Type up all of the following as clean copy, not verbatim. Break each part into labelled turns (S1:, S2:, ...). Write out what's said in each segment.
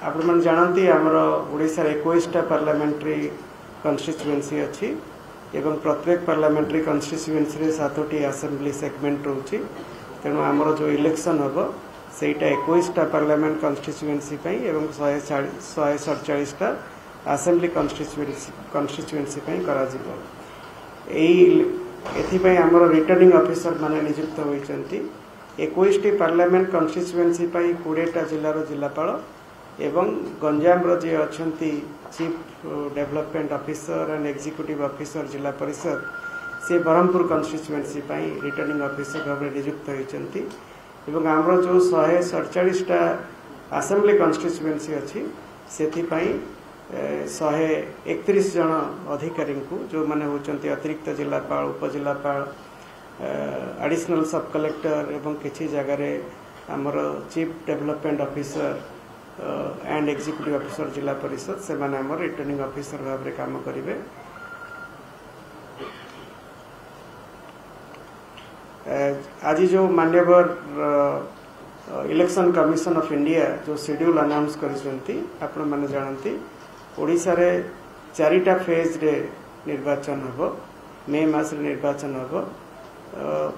S1: आपण मन जानती आमर ओडिशा 21टा पार्लियामेंट्री कन्स्टिट्युएंसी अच्छी एवं प्रत्येक पार्लियामेंट्री कन्स्टिट्युएंसी रे 7टी असेंबली सेगमेंट रोची तेणु आमर जो इलेक्शन हम सेटा 21टा पार्लियामेंट कन्स्टिट्युएंसी एवं 147टा असेंबली कन्स्टिट्युएंसी करा जिवो एथि आमर रिटर्निंग ऑफिसर माने नियुक्त होइचंती 21टी पार्लियामेंट कन्स्टिट्युएंसी 20टा जिल्लार जिल्लापाल एवं गंजाम जी अच्छा chief development officer and executive officer जिला परिषद से ब्रह्मपुर कन्स्टिट्युएंसी रिटर्निंग ऑफिसर भाव नियुक्त होती एवं आमर जो 147टा असेंबली कन्स्टिट्युएंसी अच्छी से 131 जन अधिकारी को जो माने होचंती अतिरिक्त जिलापाल उपजिलापाल एडिशनल सब कलेक्टर एवं किसी जगह आमर chief development officer and executive officer जिला परिषद से माने आमर रिटर्निंग ऑफिसर भाव में काम करेंगे। आज जो मान्यवर इलेक्शन कमिशन ऑफ इंडिया जो शेड्यूल अनाउंस करिसेंती आपण माने जानती ओडिशा रे 4टा फेज रे निर्वाचन हबो मे मास रे निर्वाचन हबो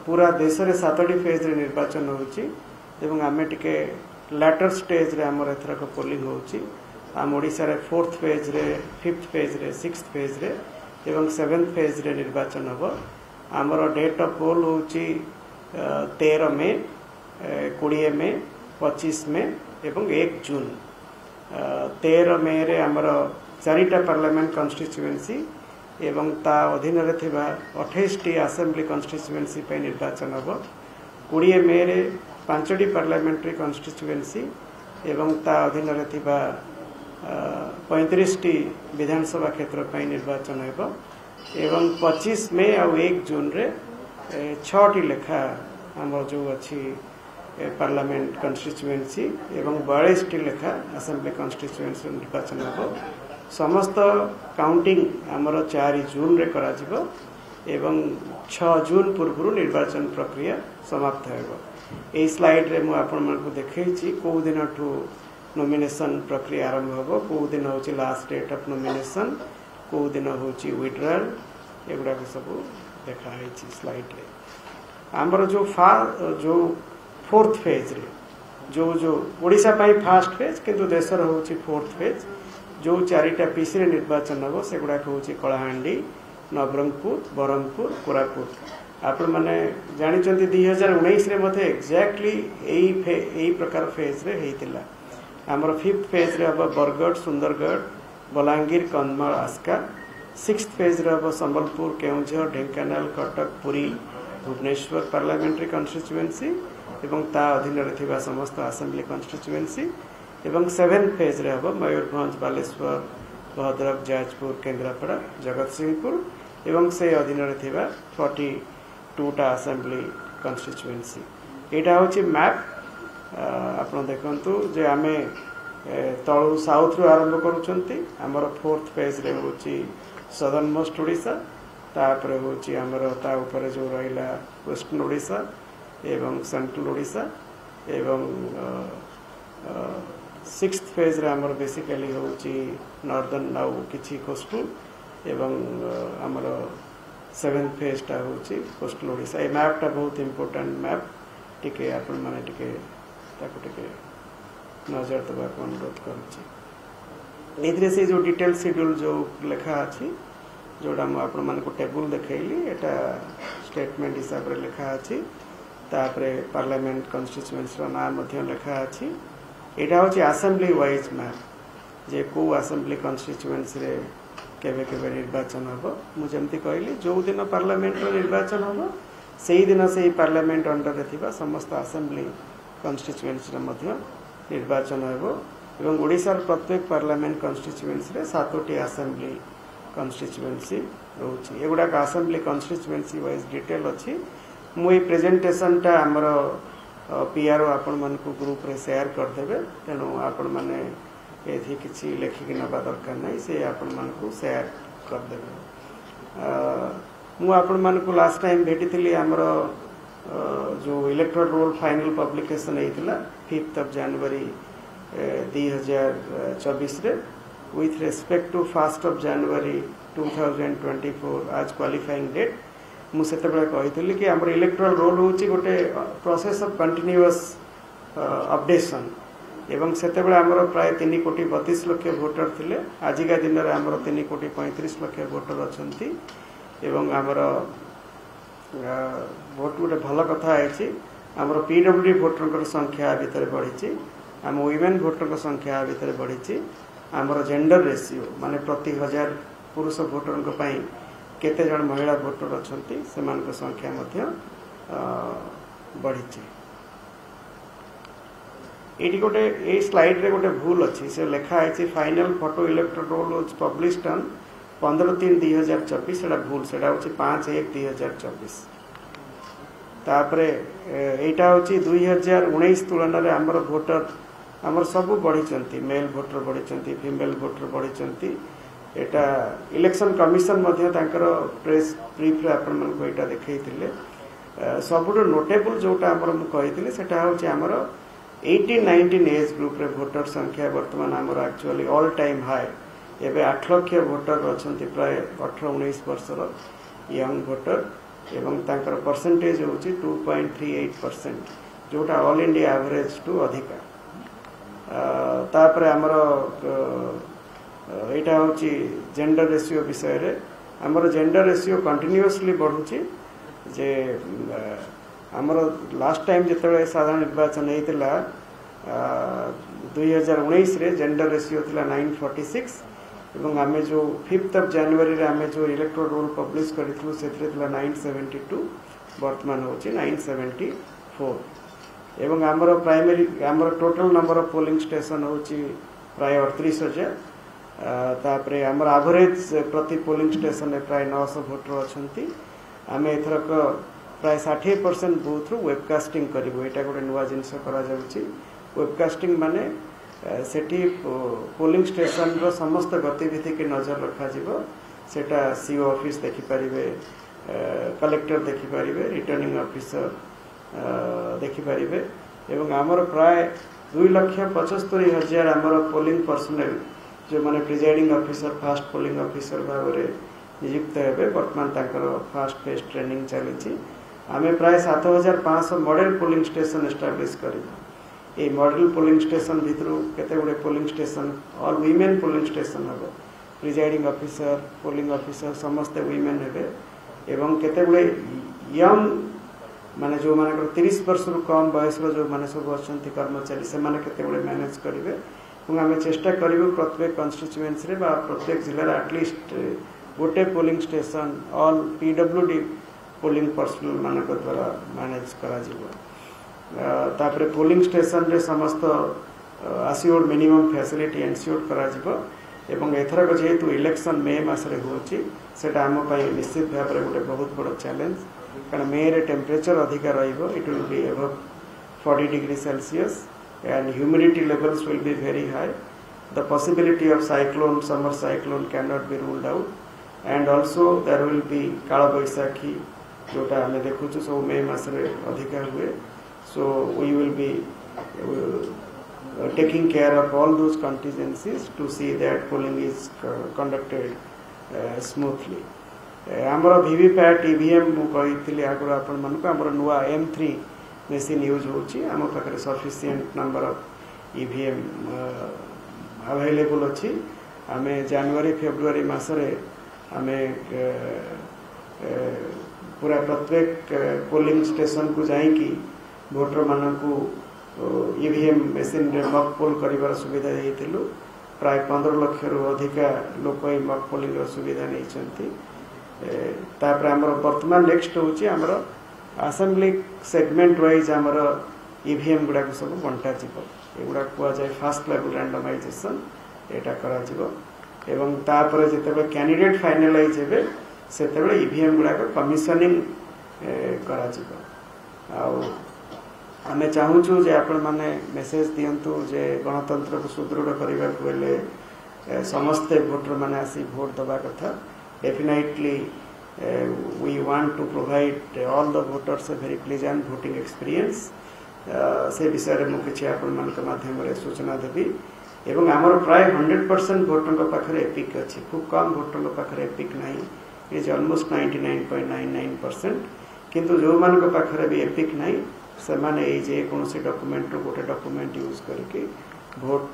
S1: पूरा देश रे 7टी फेज रे निर्वाचन होची एवं आमे टिके लैटर स्टेज रे हमर एथरक पोलिंग होची आम ओडिशा रे 4th फेज रे 5th फेज रे 6th फेज रे एवं 7th फेज रे निर्वाचन हबो हमर डेट ऑफ पोल होची 13 मे 20 मे 25 मे एवं 1 जून 13 मे रे हमर 4टा पार्लियामेंट कन्स्टिट्युएंसी एवं ता अधीन रे थिबा 28टी असेंबली कन्स्टिट्युएंसी पे निर्वाचन हबो 20 मे रे 5टी पार्लियामेंट्री कन्स्टिट्युएंसी एवं ता अधीन रे थिबा 35टी विधानसभा क्षेत्र पे निर्वाचन हेबो एवं 25 मे और 1 जून रे 6टी लेखा हमर जो अच्छी पार्लियामेंट कन्स्टिट्युएंसी एवं 42टी लेखा असेंबली कन्स्टिट्युएंसी निर्वाचन हेबो समस्त काउंटिंग आमर 4 जून रे करा जिवो एवं 6 जून पूर्व निर्वाचन प्रक्रिया समाप्त हेबो। ए स्लाइड रे मु आपण मन को देखैछि को दिन ठू नॉमिनेशन प्रक्रिया आरंभ होबो को दिन होछि लास्ट डेट ऑफ नॉमिनेशन को दिन होछि विड्रॉल एगुडा के सब देखा हैछि स्लाइड रे हमर जो जो 4th फेज रे जो ओडिशा पाई फर्स्ट फेज किंतु देश रो होछि 4th फेज जो 4टा पीसी रे निर्वाचन होबो सेगुडा को होछि कलाहांडी नवरंगपुर बरहमपुर कोरापुट आपण माने जानि चंती 2019 रे मथे एक्जेक्टली एई प्रकार फेज रे हेतिला हमर 5th फेज रे अब बरगढ़ सुंदरगढ़ बलांगीर कंधमाल आस्का 6th फेज रे अब संबलपुर केउंझर ढेंकानाल कटक पुरी भुवनेश्वर पार्लियामेंट्री कन्स्टिट्युएंसी एवं ता अधीन रे थिबा समस्त असेंबली कन्स्टिट्युएंसी एवं 7th फेज रे अब मयूरभंज बालेश्वर भद्रक जाजपुर केन्द्रापड़ा जगतसिंहपुर एवं से अधीन रे थिबा 42टा असेंबली कन्स्टिट्युएंसी एटा होची मैप आपण देखंतु जे आमे तळु साउथ रु आरंभ करूचंती हमर 4th फेज रे होची सदर्न मोस्ट ओडिशा तापर होची हमर ता ऊपर जो रहिला वेस्टर्न ओडिशा एवं सेंट्रल ओडिशा एवं 6th फेज रे हमर बेसिकली होची नॉर्दर्न नाउ किछि कोस्टल एवं हमर 7th फेज टा होची कोस्टल ओडिशा ए मैप टा बहुत इंपोर्टेंट मैप टिके आपण माने टिके ताको टिके नजर दबा को अनुरोध करूची एथरे से जो डिटेल शेड्यूल जो लिखा अछि जोडा म आपण माने को टेबल देखैली एटा स्टेटमेंट हिसाब रे लिखा अछि तापरे पार्लियामेंट कन्स्टिट्युएंसी रो नाम मध्ये लिखा अछि एटा होची असेंबली वाइज मैप जे को असेंबली कन्स्टिट्युएंसी रे केबे केबे निर्वाचन हबो मु जेमति कहली जो दिन पार्लियामेंट रो निर्वाचन हबो सेही दिन सेही पार्लियामेंट अंडर रे थिबा समस्त असेंबली कन्स्टिट्युएंसी रे मध्ये निर्वाचन हबो एवं ओडिसा रो प्रत्येक पार्लियामेंट कन्स्टिट्युएंसी रे 7टी असेंबली कन्स्टिट्युएंसी रहउची एगुडा का असेंबली कन्स्टिट्युएंसी वाइज डिटेल अछि मु ए प्रेजेंटेशन टा हमरो पीआरओ आपण मन को ग्रुप रे शेयर कर देबे तेनो आपण माने एथि किछि लेखिक नबा दरकार नै से आपण मन को शेयर कर देबे मु आपण मन को लास्ट टाइम भेटिथिली हमरो जो इलेक्टोरल रोल फाइनल पब्लिकेशन हेतिला 5th of January 2024 रे with respect to 1st of January 2024 as qualifying date मु सेते बेले कहितली कि हमर इलेक्टोरल रोल होची गोटे प्रोसेस ऑफ कंटीन्यूअस अपडेशन एवं सेते बेले हमर प्राय 3 कोटी 32 लाख वोटर थिले आजिका दिन रे हमर 3 कोटी 35 लाख वोटर अछंती एवं हमर वोट गोटे भल कथा है हमर पीडब्ल्यूडी वोटर संख्या भीतर बढ़ी आम वुमेन वोटर संख्या भीतर बढ़ी आमर जेंडर रेशियो माने प्रति 1000 पुरुष वोटर केते जन महिला वोटर अछंती सेमान संख्या मध्य बढ़ी एटी गोटे ए स्लाइड रे गोटे भूल अच्छी से लिखा है final photo electoral roll was published on 15/3/2024 सेटा भूल सेटा होची 5/1/2024 तापरे एटा होची 2019 तुलना रे हमर वोटर हमर सब बढ़ी चंती मेल वोटर बढ़ी चंती फीमेल वोटर बढ़ी चंती एटा इलेक्शन कमिशन मध्य तांकर प्रेस ब्रीफ रे आपण मन को एटा देखैतिले सबुड नोटेबल जोटा हमर मु कहितिले सेटा होची हमर 18-19 एज ग्रुप रे वोटर संख्या वर्तमान हमर एक्चुअली ऑल टाइम हाई एबे 8 लाख वोटर अछंती प्राय 18-19 वर्षर यंग वोटर एवं तांकर परसेंटेज होची 2.38% जोटा ऑल इंडिया एवरेज टू अधिका तापरे हमर एटा होची जेंडर रेशियो विषय रे हमर जेंडर रेशियो कंटीन्यूअसली बढ़ुची जे हमर लास्ट टाइम जतबे साधारण निर्वाचन हेतिला 2019 रे जेंडर रेशियो थिला 946 एवं आमे जो 5th ऑफ जनवरी रे आमे जो इलेक्टोरल रोल पब्लिश करिथु सेथरे थिला 972 वर्तमान होची 974 एवं हमर प्राइमरी हमर total number of polling station होची प्राय 38,000 तापरे हमर एवरेज प्रति पोलिंग स्टेशन में प्राय 900 वोटर अछंती आमे एथरक प्राय 60% बूथ रु वेबकास्टिंग करिवो एटा गोटे नुवा जिंस करा जाउची वेबकास्टिंग माने सेठी पोलिंग स्टेशन रो समस्त गतिविधि के नजर रखा जिवो सेटा सीओ ऑफिस देखि परिबे कलेक्टर देखि परिबे रिटर्निंग ऑफिसर देखि परिबे एवं हमर प्राय 2,75,000 हमर पोलिंग पर्सनल जो माने presiding officer fast polling officer Bhavre नियुक्त हेबे वर्तमान ताकर फास्ट फेज ट्रेनिंग चली आमे प्राय 7,500 मॉडल पोलिंग स्टेशन एस्टाब्लिश करिबो ए मॉडल पोलिंग स्टेशन भितरु केते गुडे polling station all women polling station हबो प्रिजाइडिंग ऑफिसर पोलिंग ऑफिसर समस्त वीमेन हेबे एवं केते गुडे यंग माने जो माने 30 वर्ष रु कम बयस रो जो माने सब अछंती कर्मचारी से माने केते गुडे मैनेज करिवे आम चेष्टा करूँ प्रत्येक कन्स्टिट्युएन्सी रे बा प्रत्येक जिले एटलिस्ट गोटे polling station all PWD polling personal मान द्वारा मैनेज करा पोलिंग स्टेशन रे समस्त आसियोर मिनिमम फैसिलिटी एनश्योर करा एवं एथरक जेहेतु इलेक्शन मे मासरे होची सेटा आम पई निश्चित भाव में गोटे बहुत बड़ चैलेंज कारण मे रे टेम्परेचर अधिका रहिबो it will be above 40 degree Celsius and humidity levels will be very high. The possibility of cyclone, summer cyclone cannot be ruled out, and also there will be Kala Baisakhi, jota hame dekhuchu so May masre adhika hue. So we will be taking care of all those contingencies to see that polling is conducted smoothly. Amara VVPAT EVM mu kahithili agora apan manku amara nuwa M3 machine use होची आम पाखे sufficient number of EVM available अच्छी आम जनवरी February मसरे आम पूरा प्रत्येक polling station को जाइकी voter मानू ईवीएम मशीन रे मक पोल कर सुविधा देइथिलु प्राय 15 लाख रु अधिका लोक मक पोलिंग सुविधा नहीं तापर आमर वर्तमान नेक्स्ट होची आमर असेंबली सेगमेंट वाइज आमर ईवीएम गुड़ा सब बंटा एगुड़ा कह जाए फास्ट लेवल रैंडमाइजेशन एटा करा एवं तापर जिते कैंडिडेट फाइनलाइज हेबे सेते ईवीएम गुड़ा कमिशनिंग करा आमे चाहूँ जे आपण माने मेसेज दियंतु जे गणतंत्र को सुदृढ़ करने को समस्ते भोटर माने आसी भोट दबा कथा definitely we want to provide all the voters a very pleasant voting experience से विषय में किसी आपण माध्यम सूचना देवी एवं आमर प्राय 100% भोटर पाखे एपिक अच्छी खूब कम भोटर पाखे एपिक ना इज ऑलमोस्ट 99.99% किंतु जो मान पाखे भी एपिक ना से माने जे कौन डॉक्यूमेंट गोटे डॉक्यूमेंट यूज करके भोट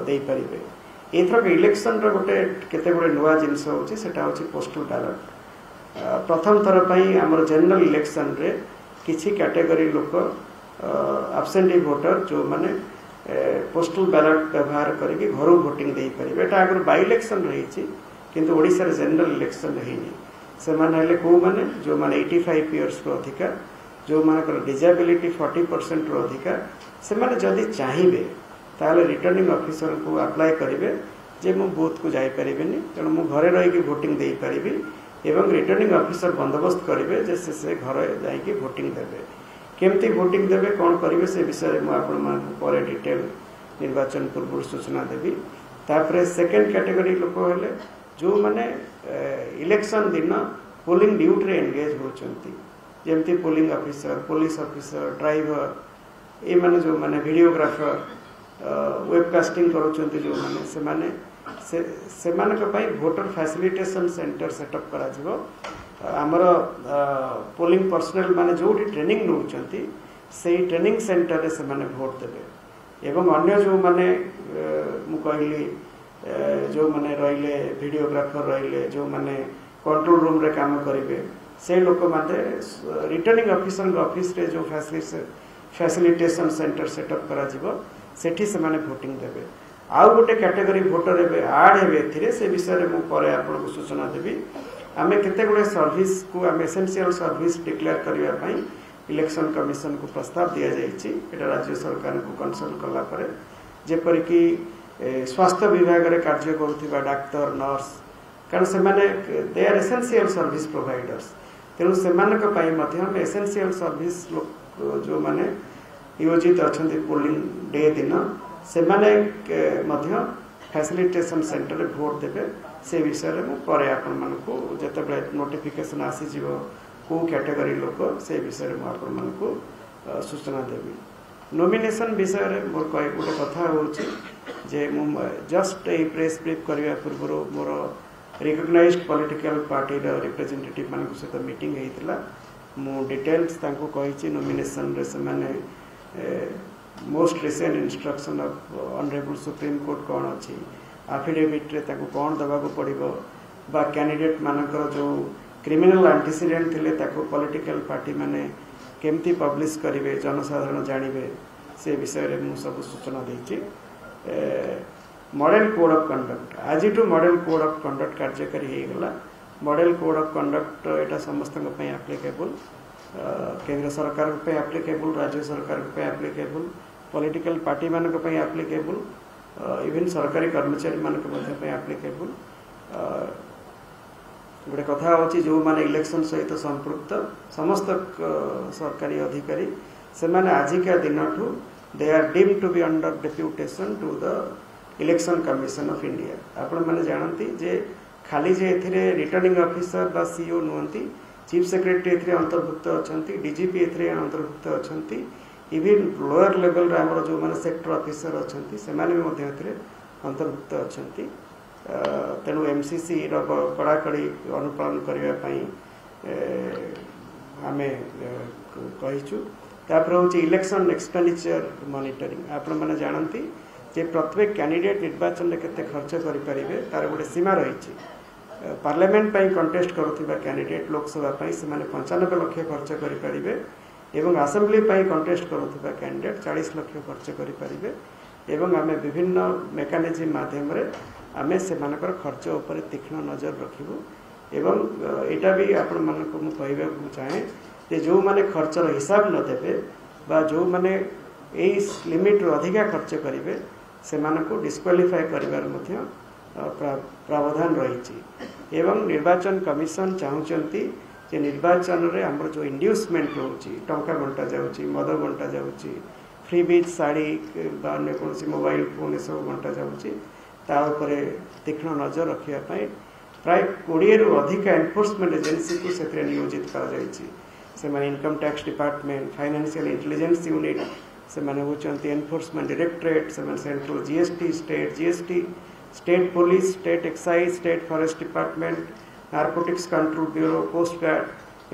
S1: दे पारिबे। एथरक इलेक्शन रो गोटे केते गोटे नुआ जिनस होची सेटा होची पोस्टल बैलेट। प्रथम थर पई हमर जनरल इलेक्शन रे किछि कैटेगरी लोक एब्सेंटी वोटर जो माने पोस्टल बैलेट व्यवहार करके घर भोटिंग दे पारिबे। एटा अगर बाय इलेक्शन रही किंतु ओडिसा रे जनरल इलेक्शन हेनी से माने हले को माने जो माने 85 इयर्स रो अधिका जो मानकर डिजेबिलिटी 40% रो अधिका से माने जदी चाहिबे ताले रिटर्निंग ऑफिसर को अप्लाई करेंगे जे मु बूथ को जाई परिबेनी तेणु मु घरे रही की वोटिंग दे पारिबी एवं रिटर्निंग ऑफिसर बंदोबस्त करेंगे जे से घर जाई वोटिंग देबे केमती वोटिंग देबे कौन करेंगे से विषय मु आपण मान पर डिटेल निर्वाचन पूर्व सूचना देबी। तापरे सेकंड कैटेगरी लोक हेले जो माने इलेक्शन दिन पोलिंग ड्यूटी रे एंगेज होचंती जेमती polling officer police officer driver ये माने जो माने वीडियोग्राफर वेबकास्टिंग करूछंती जो माने से माने से माने के पई वोटर फैसिलिटेशन सेंटर सेटअप करा जिवो हमर पोलिंग पर्सनल माने जो ट्रेनिंग नउछंती से ट्रेनिंग सेंटर रे से माने वोट देबे एवं अन्य जो माने मु कहली जो माने रहिले वीडियोग्राफर रहिले जो माने कंट्रोल रूम रे काम करिवे से लोक माने रिटर्निंग ऑफिसर ऑफिस रे जो फैसिलिटेशन सेंटर सेटअप करा जिवो सेठी से माने वोटिंग देबे। आउ गोटे कैटेगरी वोटर एबे ऐड हेबे एथिरे से विषय मु परे आपन को सूचना देबी। आमे केते गुडे सर्विस को आमे एसेंशियल सर्विस डिक्लेयर करिया पई इलेक्शन कमिशन को प्रस्ताव दिया जाइछि। एटा राज्य सरकार को कंसल्ट करला परे जेपरि कि स्वास्थ्य विभाग रे कार्य करूथिबा डाक्टर नर्स कारण से माने they are essential service providers तेनु से मानक पई मध्यम एसेंशियल सर्विस जो माने योजित अच्छा पोलिंग डे दिन से माने मध्य फैसिलिटेशन सेंटर रे वोट देबे से विषय में पर आपण मन को जते बळे नोटिफिकेशन आसी जीवो को कैटेगरी लोक से विषय में आपण मन को सूचना देबी। नॉमिनेशन विषय रे मोर कय गोटे कथा होची जे मु जस्ट ए प्रेस ब्रीफ करबा पूर्व मोर रिकॉग्नाइज्ड पॉलिटिकल पार्टी रो रिप्रेजेंटेटिव मन को सहित मीटिंग हेतिला मु डिटेल्स तांको कहिची नॉमिनेशन रे से माने most recent instruction of honourable supreme court कौन अच्छी आफिडेविट रे ताको कौन दबाको पड़िबो बा कैंडिडेट मानकर जो क्रिमिनल एंटीसीडेंट थिले ताको पॉलिटिकल पार्टी माने केमती पब्लिश करिवे जनसाधारण जानिबे से विषय रे मु सब सूचना देछि। मॉडल कोड ऑफ कंडक्ट आज टू मॉडल कोड ऑफ कंडक्ट कार्यकारी हे गला। मॉडल कोड ऑफ कंडक्ट एटा समस्त पई एप्लीकेबल केंद्र सरकार पे एप्लीकेबल राज्य सरकार पे एप्लीकेबल पॉलिटिकल पार्टी मानक पे एप्लीकेबल इवन सरकारी कर्मचारी मानक मध्य पे एप्लीकेबल। गोटे कथा होची जो माने इलेक्शन सहित संपृक्त समस्त सरकारी अधिकारी से माने आजिका दिनठू they are deemed to be under deputation to the election commission of India. आपण माने जानती जे खाली जे एथिरे रिटर्निंग ऑफिसर बा सीईओ नुहंती चीफ सेक्रेटरी एथरे अंतर्भुक्त अछंती डीजीपी एथरे अंतर्भुक्त अछंती इवन लोअर लेवल रे हमर जो माने सेक्टर ऑफिसर अछंती से माने भी मध्य एथरे अंतर्भुक्त अछंती। तेणु एमसीसी रो कड़ाकड़ी अनुपालन करबा पई आमे कहिचु। तापर होची इलेक्शन एक्सपेंडिचर मॉनिटरिंग। आपण माने जानती जे प्रत्येक कैंडिडेट निर्वाचन रे केते खर्च करि परिबे तार गोटे सीमा रहिछि। पार्लियामेंट पई कंटेस्ट करूथिबा कैंडिडेट लोकसभा पई से माने 95 लाख खर्च करि परिबे एवं असेंबली पई कंटेस्ट करूथिबा कैंडिडेट 40 लाख खर्च करि परिबे एवं आमे विभिन्न मेकानिज्म माध्यम रे आमे से मानकर खर्च ऊपर तीक्ष्ण नजर रखिबु एवं एटा भी आपण मानको मु कहबा चाहे जे जो माने खर्चर हिसाब न देबे बा जो माने एई लिमिट रो अधिका खर्च करिवे से मानको डिस्क्वालिफाई करिवार मध्य प्रावधान रही एवं निर्वाचन कमिशन चाहूँगी जे निर्वाचन रे हमर जो इंड्यूसमेंट होची टंका बंटा जाउची मद बंटा जाउची फ्री बीज साड़ी बा अन्य कोनसी मोबाइल फोन सब बंटा जाउची ता ऊपर तीक्ष्ण नजर रखिया पई प्राय 20 रु अधिक एनफोर्समेंट एजेंसी को सेत्रे नियोजित करा जायछि। से माने income tax department financial intelligence unit से माने होचंती एनफोर्समेंट डायरेक्टरेट से central GST state police state excise state forest department narcotics control bureau coast guard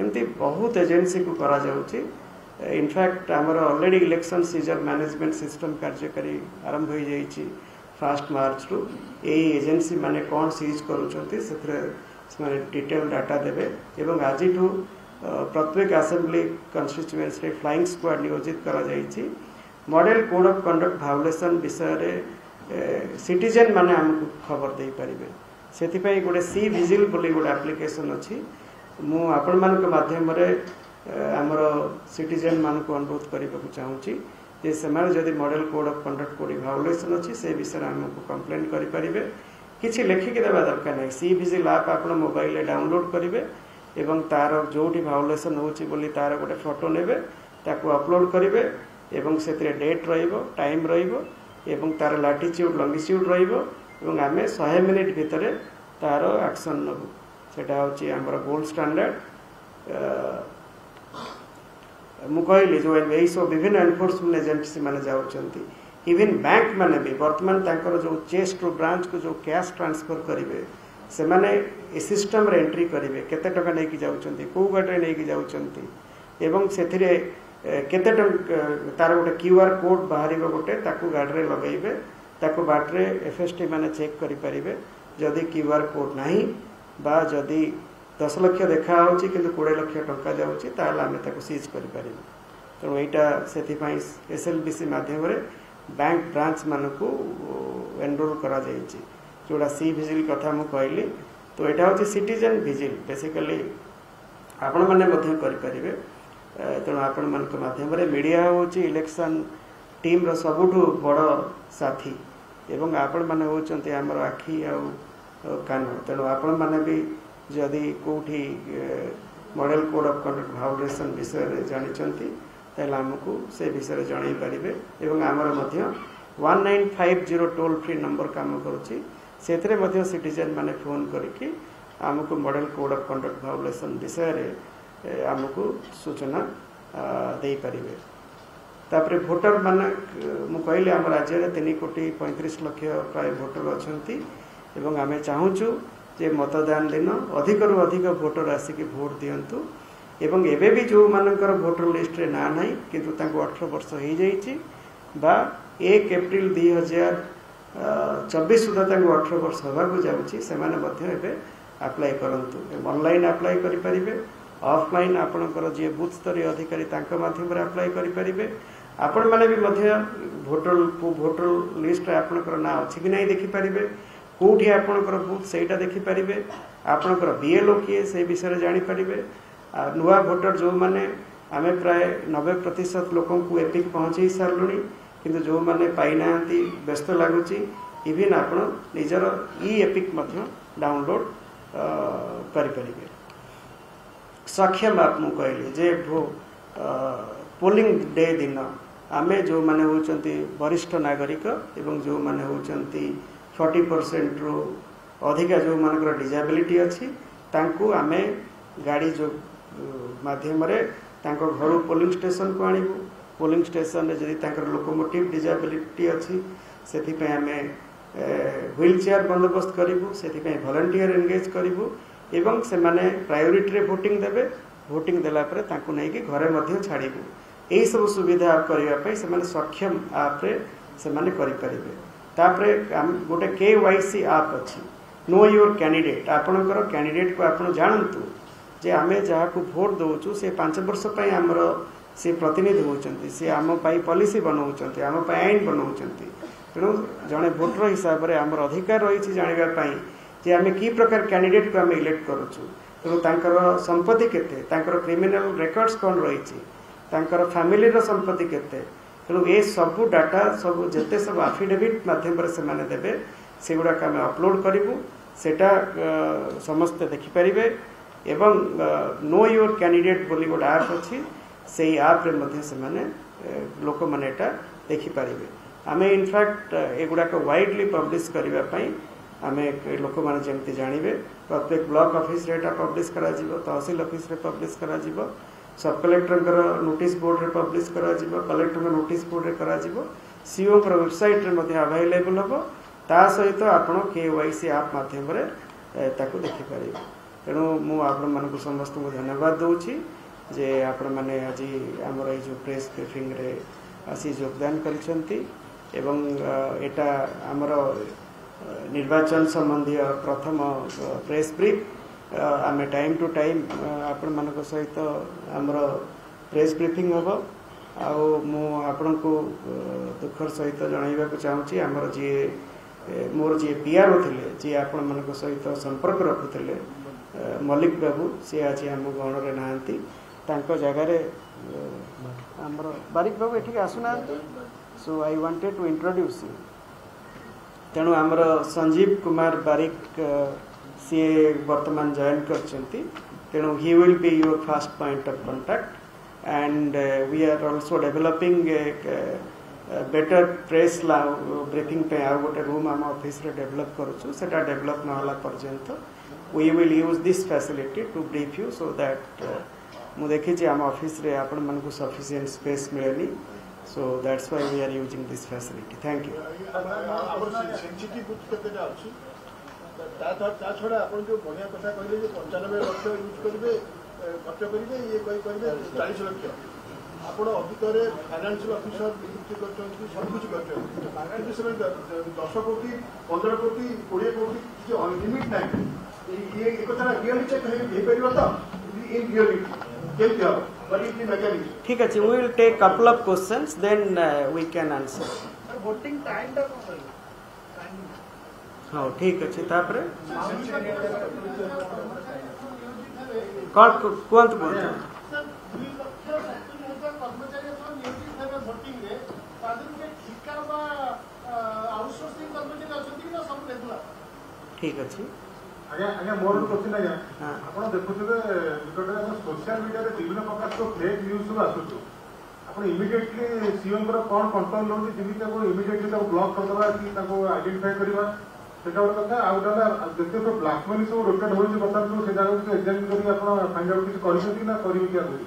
S1: एमती बहुत एजेंसी को करा जाउची इनफैक्ट आमर already election seizure management system कार्यकारी आरंभ हो जाइए 1 मार्च रु एजेंसी माने कौन सीज करूछंती से डिटेल डाटा देवे एवं आज प्रत्येक असेंबली कन्स्टिट्यूएंसी फ्लाइंग स्क्वाड नियोजित करा जाइए मॉडल कोड ऑफ कंडक्ट भायोलेशन विषय रे सिटीजन माने हमको खबर दे पारिबे सेति गोटे सी विजिल बोली गोटे एप्लिकेशन अच्छी मु आपण मान माध्यम आमर सिटीजन मान को अनुरोध करने को चाहूँगी जे से जदि मॉडल कोड ऑफ कंडक्ट कोडी भायोलेशन अच्छी से विषय में आमको कंप्लेन करें किसी लेखिकी देवा दरकार नहीं सी विजिल आप आप मोबाइल डाउनलोड करेंगे एवं तार जोटी भायोलेशन होची बोली तार गोटे फोटो नेबे ताकू अपलोड करेंगे एवं से डेट रहिबो टाइम रहिबो एवं तार लाटिट्यूड लंगिट्यूड रहिबो एवं आमे 100 मिनिट भितर तार एक्शन नबु सेटा होची हमर गोल्ड स्टैंडर्ड मु कहली जो यही सब विभिन्न एनफोर्समेंट एजेंसी माने जाउचंती इवन बैंक माने भी वर्तमान तांकर जो चेस्ट टू ब्रांच को जो कैश ट्रांसफर करेंगे से माने ए सिस्टम रे एंट्री करेंगे केते टका नै कि जाउचंती को गाडरे नै कि जाउचंती एवं सेथिरे केते टका तार गोटे क्यूआर कोड बाहरिबो गोटे ताकू गाडरे लगेइबे ताकू बाटरे एफएसटी माने चेक करि परिबे जदि क्यूआर कोड नाही बा जदि 10 लाख देखा होची किंतु 20 लाख टका जाउची ताहला आमे ताकू सीज करि परिबे तो एटा सेति पई एसएलबीसी माध्यम रे बैंक ब्रांच मानकू एनरोल करा जाइए जोड़ा सी विजिल कथा मु कहली तो यहाँ हूँ सिटीजन विजिल बेसिकली आपण मैंने करें तेणु आपण मान मध्यम मीडिया हूँ इलेक्शन टीम सबुठु बड़ साथी एवं आपण मैंने होती आमर आखि कान तेणु आपण मैंने भी जदि कौटी मॉडल कोड ऑफ कंडक्ट भायोलेशन विषय जानी आमको से विषय जन पारे एवं आमर 1950 टोल फ्री नंबर काम करुच्ची से सिटीजन माने फोन करके आमको मॉडल कोड ऑफ कंडक्ट भायोलेशन विषय आमको सूचना दे पारे तापरे भोटर माने मु कहली आम राज्य में 3,35,00,000 प्राय भोटर अच्छा एवं आमे चाहूँ जे मतदान दिन अधिक रु अधिक भोटर आसिक भोट दिंतु एवं एबे भी जो मानकर भोटर लिस्ट रे ना नहीं किंतु तांको 18 वर्ष हो जाइए बा 1 एप्रिल 2024 सुधा तांको 18 वर्ष होगा जाउची सेमाने मध्य एबे अप्लाई करंतु ऑनलाइन अप्लाई करि परिबे ऑफलाइन आपनकर जे बूथ स्तरीय अधिकारी तांको माध्यम रे अप्लाई करि परिबे आपण माने भी मध्य भोटर लिस्ट रे आपनकर ना अछि कि नहीं देखि परिबे कोठी आपनकर बूथ सेटा देखि परिबे आपनकर बीएलओ किए से विषय जानि परिबे नुआ भोटर जो माने आमे प्राय 90% लोकों को एपिक पहुँचे सारूँ किंतु जो माने पाई नांती व्यस्त लगुची इवन आपण निजर ई एपिक डाउनलोड करें सक्षम आप मुझे कहली जे पोलिंग डे दिन आमे जो माने होचंती वरिष्ठ नागरिक एवं जो माने होचंती 40% रु अधिका जो मानकर डिजेबिलिटी अच्छी तांकू आमे गाड़ी जो माध्यम रे तांको घर पोलिंग स्टेशन को आणिबु पोलिंग स्टेशन रे जदि तांकर लोकोमोटिव डिजेबिलिटी अच्छी सेति पे आमे व्हील चेयर बंदोबस्त करिबु सेति पे वॉलंटियर एंगेज करिबु एवं से माने प्रायोरिटी रे वोटिंग देबे वोटिंग देला परे तांको नै कि घरे मध्ये छाड़िबु एही सब सुविधा करिया पे से माने सक्षम आप रे से माने करि परिबे तापरे गोटे केवाईसी आप अच्छी नो योर कैंडिडेट आपणकर कैंडिडेट को आपण जानतु जे आमे जहाँ को भोट दौचु से 5 वर्ष पर आमर से प्रतिनिधि होती सी आम पॉलिसी बनाऊँच आम आईन बनाऊँ तेणु जड़े भोटर हिसाब से आमर अधिकार रही जानापी जे आम कि प्रकार कैंडिडेट को आम इलेक्ट करुचु तेणु तांकर संपत्ति केते तांकर क्रिमिनल रेकर्ड्स कौन रही फैमिली संपत्ति केते तेणु ये सब डाटा सब जिते सब आफिडेविट मध्यम से माने देबे सेगुड़ाक आम अपलोड करूँ सेटा समस्ते देखिपारे एवं नो योर कैंडिडेट बोली गोटे ऐप अच्छी से ऐप रे मध्य से माने लोक माने एटा देखिपारे आम इनफैक्ट एगुड़ाक वाइडली पब्लिश करने आम लोक मैंने जमी जानवे प्रत्येक ब्लॉक ऑफिस रे पब्लिश करा तहसील ऑफिस रे पब्लिश करा सब कलेक्टर नोटिस बोर्ड रे पब्लिश करा जिवो कलेक्टर नोटिस बोर्ड रे करा जिवो सीओ वेबसाइट रे मध्ये अवेलेबल हबो ता सहित आपण केवाईसी ऐप माध्यम रे ताको देखि परिबे तेणु मु आपण मानकु समस्त को धन्यवाद दउछि जे आपण माने आज हमर ए जो प्रेस ब्रीफिंग रे आसी योगदान करिसंती एवं एटा हमर निर्वाचन संबंधी प्रथम प्रेस ब्रीफ आम टाइम टू टाइम आपण मानक सहित हमर प्रेस ब्रीफिंग हम आपण को दुखर सहित जनइबा को चाहूँगी आमर जी मोर जी पीआरओ थे जी आपण मानक सहित संपर्क रखुले मल्लिक बाबू सी आज आम गण रे नहांती तांको जगार आमर बारिक बाबू एठी आसुना so I wanted to introduce you तेणु आमर संजीव कुमार बारिक सी वर्तमान जॉइन करछंती तेणु he will be your first point of contact and we are also developing better press briefing पे आ गोटे रूम आम ऑफिस रे डेवलप करूछु सेटा डेवलप न होला पर्यंत we will use this facility to brief you so that मु देखि जे आम ऑफिस रे आपण मन को सफिशिएंट स्पेस मिलेनी so that's why we are using this facility thank you
S2: our sensitive booth केतेटा अछि ता छोड़ा आपण जो बढ़िया कथा कहले जे 95 लाख यूज करबे खर्च करबे ये कोई करबे 40 लाख आपण अधिकारी फाइनेंशियल ऑफिसर नियुक्ति करछन सब कुछ करछन किसी समय 10 कोटी 15 कोटी 20 कोटी जो अनलिमिटेड टाइम ये एक तरह रियलिटी चेक हे परिबो त इन रियलिटी केम क्या
S1: ठीक है we will take couple of questions then we can answer
S2: voting time ता
S1: हां ठीक अछि तापरे कोन कोन ठीक अछि
S2: आज्ञा आज्ञा मोर क्वेश्चन आज्ञा आपण देखुथिबे निकटरे हम सोशल मीडिया रे विभिन्न प्रकार को फेक न्यूज सब आसुछु आपण इमीडिएटली सीएम रो कोन कंट्रोल लोन जेबी ताको इमीडिएटली ताको ब्लॉक कर दबा कि ताको आइडेंटिफाई करबा सेटा और कथा आ उडा देखते तो ब्लैकमेल सब रोटेट होई जे बता तो से जागा को एग्जामिन करी आपण फाइंड आउट किछ करिसथि ना करिबे कि आगु